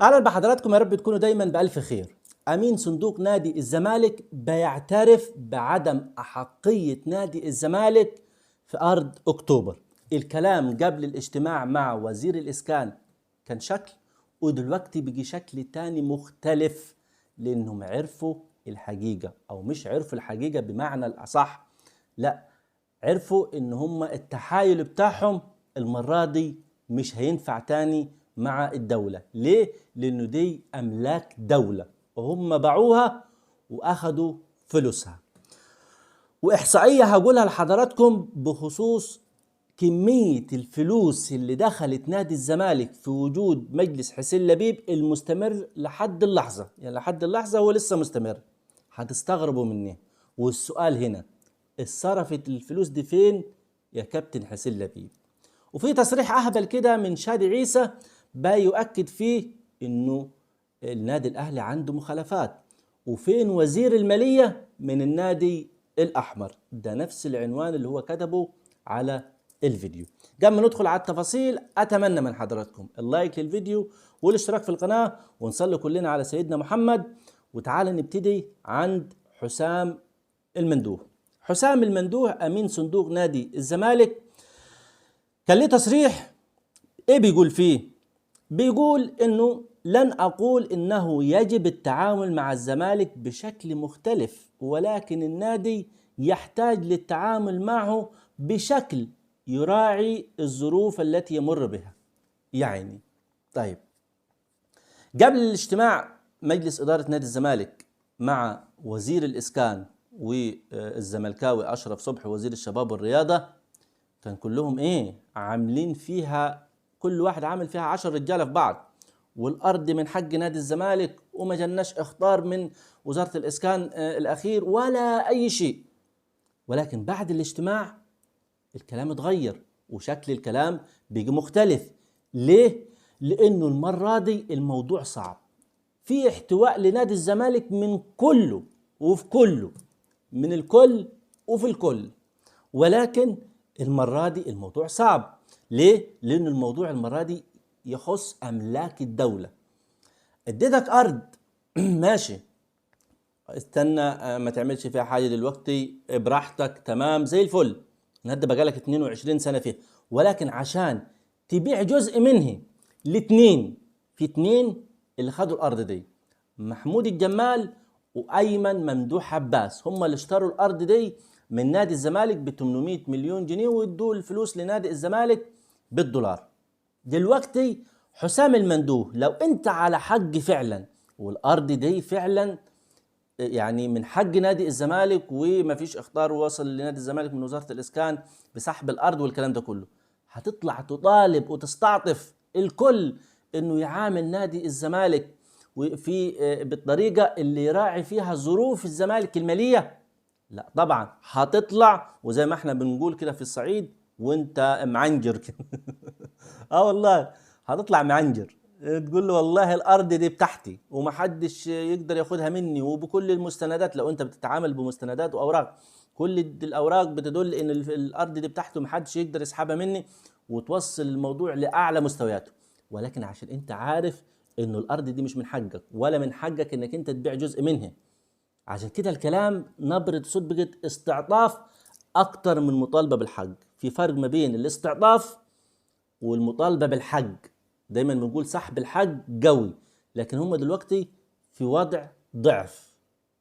اهلا بحضراتكم، يا رب تكونوا دايما بألف خير. امين صندوق نادي الزمالك بيعترف بعدم احقية نادي الزمالك في ارض اكتوبر. الكلام قبل الاجتماع مع وزير الاسكان كان شكل، ودلوقتي بيجي شكل تاني مختلف، لانهم عرفوا الحقيقة، او مش عرفوا الحقيقة بمعنى الاصح، لا، عرفوا ان هم التحايل بتاعهم المرة دي مش هينفع تاني مع الدولة. ليه؟ لانه دي املاك دولة وهم باعوها واخدوا فلوسها. واحصائية هقولها لحضراتكم بخصوص كمية الفلوس اللي دخلت نادي الزمالك في وجود مجلس حسين لبيب المستمر لحد اللحظة، يعني لحد اللحظة هو لسه مستمر. هتستغربوا مني، والسؤال هنا: اتصرفت الفلوس دي فين يا كابتن حسين لبيب؟ وفي تصريح اهبل كده من شادي عيسى بيؤكد فيه انه النادي الاهلي عنده مخالفات، وفين وزير المالية من النادي الاحمر؟ ده نفس العنوان اللي هو كتبه على الفيديو. قبل ما ندخل على التفاصيل، اتمنى من حضراتكم اللايك للفيديو والاشتراك في القناة، ونصلي كلنا على سيدنا محمد. وتعالى نبتدي عند حسام المندوه. حسام المندوه امين صندوق نادي الزمالك كان ليه تصريح. ايه بيقول فيه؟ بيقول انه لن اقول انه يجب التعامل مع الزمالك بشكل مختلف، ولكن النادي يحتاج للتعامل معه بشكل يراعي الظروف التي يمر بها. يعني طيب، قبل الاجتماع مجلس إدارة نادي الزمالك مع وزير الإسكان والزملكاوي أشرف صبحي وزير الشباب والرياضة، كان كلهم عاملين فيها، كل واحد عامل فيها 10 رجالة في بعض، والأرض من حق نادي الزمالك، وما جناش اخطار من وزارة الإسكان الأخير ولا أي شيء. ولكن بعد الاجتماع الكلام اتغير، وشكل الكلام بيجي مختلف. ليه؟ لأنه المرة دي الموضوع صعب، في احتواء لنادي الزمالك من كله وفي كله، من الكل وفي الكل. ولكن المرة دي الموضوع صعب. ليه؟ لأن الموضوع المرة دي يخص أملاك الدولة. اديتك أرض ماشي، استنى ما تعملش فيها حاجة دلوقتي، براحتك، تمام زي الفل، انت بقالك 22 سنة فيه. ولكن عشان تبيع جزء منه لاتنين، في اتنين اللي خدوا الأرض دي: محمود الجمال وأيمن ممدوح عباس، هم اللي اشتروا الأرض دي من نادي الزمالك ب 800 مليون جنيه، ويدوا الفلوس لنادي الزمالك بالدولار. دلوقتي حسام المندوه، لو انت على حق فعلا والأرض دي فعلا يعني من حق نادي الزمالك، وما فيش اخطار وصل لنادي الزمالك من وزارة الإسكان بسحب الأرض والكلام ده كله، هتطلع تطالب وتستعطف الكل انه يعامل نادي الزمالك وفي بالطريقة اللي يراعي فيها ظروف الزمالك المالية؟ لا طبعا، هتطلع وزي ما احنا بنقول كده في الصعيد وانت معنجر كده والله هتطلع معنجر، تقول له والله الارض دي بتاعتي ومحدش يقدر ياخدها مني، وبكل المستندات، لو انت بتتعامل بمستندات واوراق، كل الاوراق بتدل ان الارض دي بتاعته ومحدش يقدر يسحبها مني، وتوصل الموضوع لاعلى مستوياته. ولكن عشان انت عارف انه الارض دي مش من حقك، ولا من حقك انك انت تبيع جزء منها، عشان كده الكلام نبرة صوت بقت استعطاف اكتر من مطالبة بالحق. في فرق ما بين الاستعطاف والمطالبة بالحق. دايما بنقول سحب الحق قوي، لكن هم دلوقتي في وضع ضعف،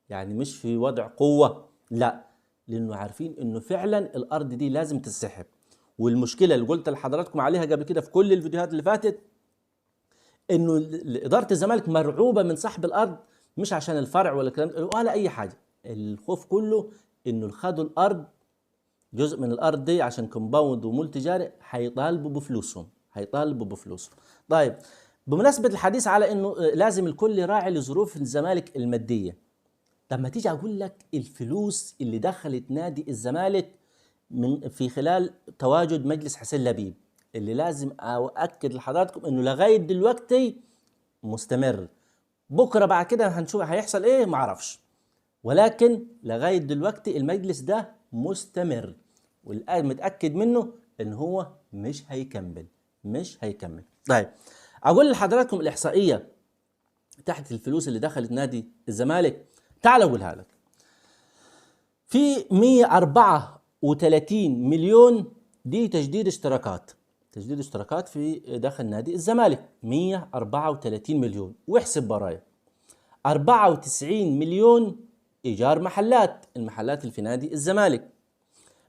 يعني مش في وضع قوة، لا، لانه عارفين انه فعلا الارض دي لازم تتسحب. والمشكلة اللي قلت لحضراتكم عليها قبل كده في كل الفيديوهات اللي فاتت، انه اداره الزمالك مرعوبه من سحب الارض، مش عشان الفرع ولا الكلام ولا اي حاجه، الخوف كله انه خدوا الارض، جزء من الارض دي عشان كومباوند ومول تجاري، هيطالبوا بفلوسهم، هيطالبوا بفلوسهم. طيب، بمناسبه الحديث على انه لازم الكل يراعي لظروف الزمالك الماديه، طب ما تيجي اقول لك الفلوس اللي دخلت نادي الزمالك من في خلال تواجد مجلس حسين لبيب، اللي لازم أؤكد لحضراتكم إنه لغاية دلوقتي مستمر. بكرة بعد كده هنشوف هيحصل إيه معرفش، ولكن لغاية دلوقتي المجلس ده مستمر، والآن متأكد منه إن هو مش هيكمل، مش هيكمل. طيب، أقول لحضراتكم الإحصائية تحت الفلوس اللي دخلت نادي الزمالك، تعال اقولها لك. في 134 مليون دي تجديد اشتراكات، تجديد اشتراكات في داخل نادي الزمالك 134 مليون، واحسب برايا 94 مليون ايجار محلات، المحلات اللي في نادي الزمالك،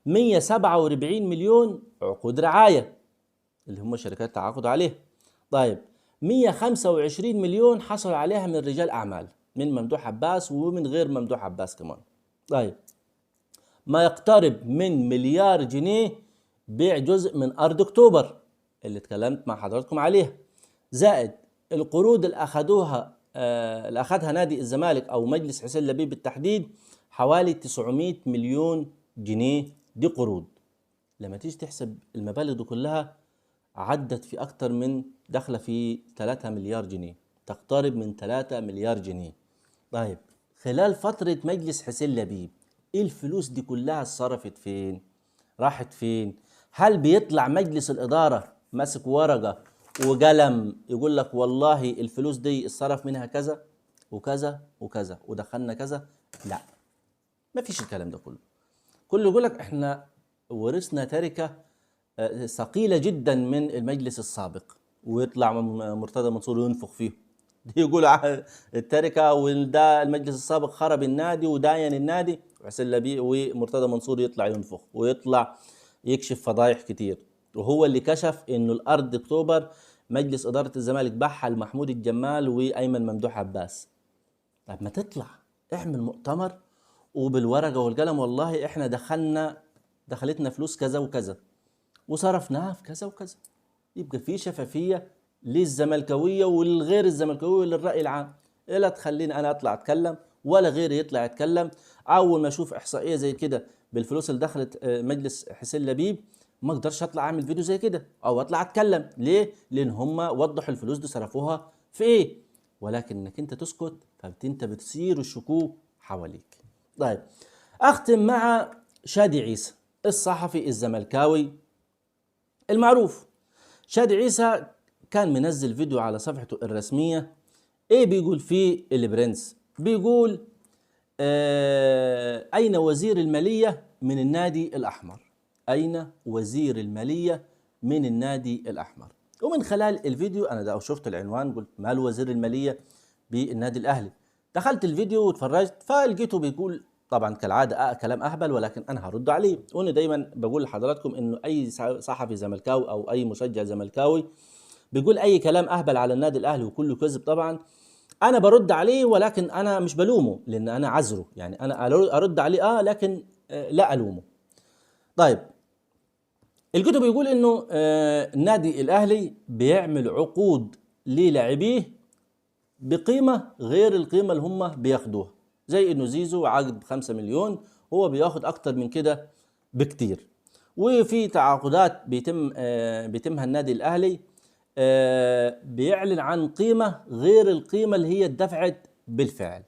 147 مليون عقود رعايه اللي هم شركات تعاقد عليه. طيب 125 مليون حصل عليها من رجال اعمال، من ممدوح عباس ومن غير ممدوح عباس كمان. طيب ما يقترب من مليار جنيه بيع جزء من أرض أكتوبر اللي اتكلمت مع حضراتكم عليها، زائد القروض اللي أخذها نادي الزمالك أو مجلس حسين لبيب بالتحديد حوالي 900 مليون جنيه، دي قروض. لما تيجي تحسب المبالغ دي كلها عدت في أكتر من داخلة في 3 مليار جنيه، تقترب من 3 مليار جنيه. طيب خلال فترة مجلس حسين لبيب ايه الفلوس دي كلها اتصرفت فين؟ راحت فين؟ هل بيطلع مجلس الإدارة ماسك ورقة وقلم يقول لك والله الفلوس دي اتصرف منها كذا وكذا وكذا ودخلنا كذا؟ لا، ما فيش الكلام ده كله يقول لك احنا ورثنا تركة ثقيلة جدا من المجلس السابق، ويطلع مرتضى منصور ينفخ فيه يقول التركه وده المجلس السابق خرب النادي وداين النادي، وحسين لبيب ومرتضى منصور يطلع ينفخ ويطلع يكشف فضايح كتير، وهو اللي كشف انه الارض اكتوبر مجلس اداره الزمالك باعها لمحمود الجمال وايمن ممدوح عباس. طب ما تطلع اعمل مؤتمر وبالورقه والقلم والله احنا دخلتنا فلوس كذا وكذا وصرفناها في كذا وكذا، يبقى في شفافيه للزملكاويه والغير الزملكاويه وللراي العام. لا تخليني انا اطلع اتكلم ولا غيري يطلع يتكلم. اول ما اشوف احصائيه زي كده بالفلوس اللي دخلت مجلس حسين لبيب ما اقدرش اطلع اعمل فيديو زي كده او اطلع اتكلم. ليه؟ لان هم وضحوا الفلوس دي صرفوها في ايه، ولكن انك انت تسكت فانت بتثير الشكوك حواليك. طيب اختم مع شادي عيسى الصحفي الزملكاوي المعروف. شادي عيسى كان منزل فيديو على صفحته الرسمية، ايه بيقول فيه البرنس؟ بيقول اين وزير المالية من النادي الاحمر؟ اين وزير المالية من النادي الاحمر؟ ومن خلال الفيديو انا ده شفت العنوان قلت مال وزير المالية بالنادي الاهلي، دخلت الفيديو واتفرجت فلقيته بيقول طبعا كالعاده كلام اهبل، ولكن انا هرد عليه. وانا دايما بقول لحضراتكم انه اي صحفي زملكاوي او اي مشجع زملكاوي بيقول اي كلام اهبل على النادي الاهلي وكله كذب طبعا انا برد عليه، ولكن انا مش بلومه لان انا عذره، يعني انا ارد عليه لكن لا الومه. طيب الكتب بيقول انه النادي الاهلي بيعمل عقود للاعبيه بقيمه غير القيمه اللي هم بياخدوها، زي انه زيزو عقد ب5 مليون هو بياخد اكتر من كده بكتير، وفي تعاقدات بيتمها النادي الاهلي بيعلن عن قيمه غير القيمه اللي هي اتدفعت بالفعل.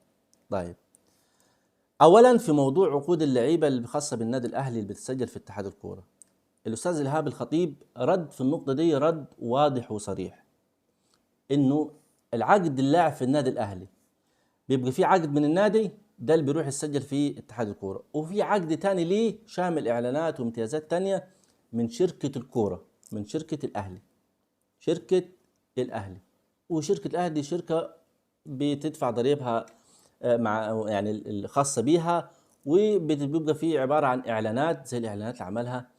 طيب اولا في موضوع عقود اللعيبه الخاصه بالنادي الاهلي اللي بتسجل في اتحاد الكوره، الاستاذ الهاب الخطيب رد في النقطه دي رد واضح وصريح، انه العقد اللاعب في النادي الاهلي بيبقى في عقد من النادي ده اللي بيروح يسجل في اتحاد الكوره، وفي عقد تاني ليه شامل اعلانات وامتيازات تانية من شركه الكوره، من شركه الاهلي، شركه الاهلي. وشركه الاهلي دي شركه بتدفع ضريبها مع يعني الخاصه بيها، وبيبقى فيه عباره عن اعلانات زي الاعلانات اللي عملها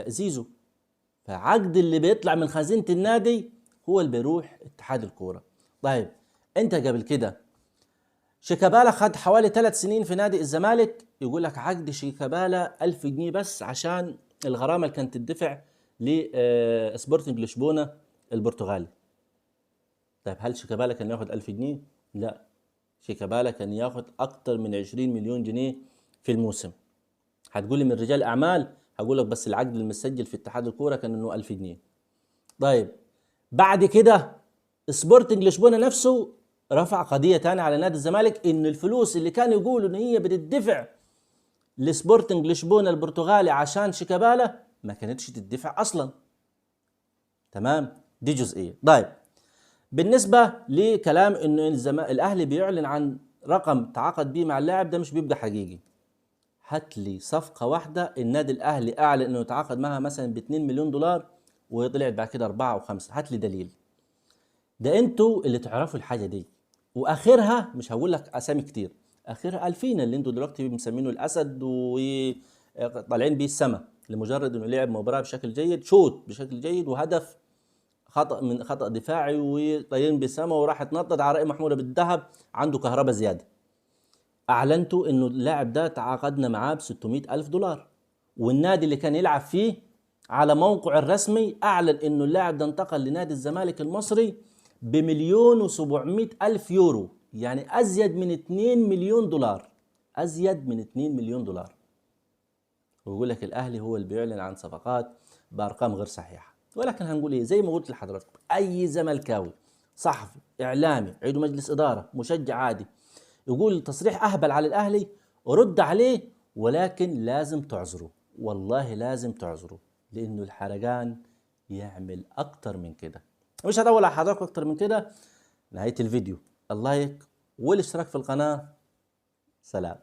زيزو. فعقد اللي بيطلع من خزينه النادي هو اللي بيروح اتحاد الكوره. طيب انت قبل كده شيكابالا خد حوالي 3 سنين في نادي الزمالك، يقول لك عقد شيكابالا 1000 جنيه بس عشان الغرامه اللي كانت تدفع لسبورتنج لشبونه البرتغالي. طيب هل شيكابالا كان ياخد 1000 جنيه؟ لا، شيكابالا كان ياخد اكتر من 20 مليون جنيه في الموسم. هتقولي من رجال اعمال، هقول لك بس العقد المسجل في اتحاد الكوره كان انه 1000 جنيه. طيب بعد كده سبورتنج لشبونه نفسه رفع قضيه تانية على نادي الزمالك ان الفلوس اللي كانوا يقولوا ان هي بتدفع لسبورتنج لشبونه البرتغالي عشان شيكابالا ما كانتش تدفع اصلا. تمام، دي جزئيه. طيب بالنسبة لكلام انه الاهلي بيعلن عن رقم تعاقد بيه مع اللاعب، ده مش بيبقى حقيقي. هات لي صفقة واحدة النادي الاهلي اعلن انه يتعاقد معها مثلا ب 2 مليون دولار وطلعت بعد كده 4 و5، هات لي دليل. ده انتوا اللي تعرفوا الحاجة دي. واخرها مش هقول لك اسامي كتير، اخرها الفينا اللي انتوا دلوقتي مسمينه الاسد وطالعين بيه السما لمجرد انه لعب مباراة بشكل جيد، شوط بشكل جيد وهدف خطأ من خطأ دفاعي وطايرين بالسما وراح اتنطط على رأي محمودة بالذهب، عنده كهرباء زيادة. اعلنتوا انه اللاعب ده تعاقدنا معاه ب 600 الف دولار، والنادي اللي كان يلعب فيه على موقعه الرسمي اعلن انه اللاعب ده انتقل لنادي الزمالك المصري بمليون و700 الف يورو، يعني ازيد من 2 مليون دولار، ازيد من 2 مليون دولار. ويقول لك الاهلي هو اللي بيعلن عن صفقات بارقام غير صحيحه. ولكن هنقول ايه؟ زي ما قلت لحضرتك، اي زملكاوي صحفي اعلامي عضو مجلس اداره مشجع عادي يقول تصريح اهبل على الاهلي ورد عليه، ولكن لازم تعذره، والله لازم تعذره، لانه الحرقان يعمل اكتر من كده. مش هطول على حضرتك اكتر من كده. نهايه الفيديو اللايك والاشتراك في القناه. سلام.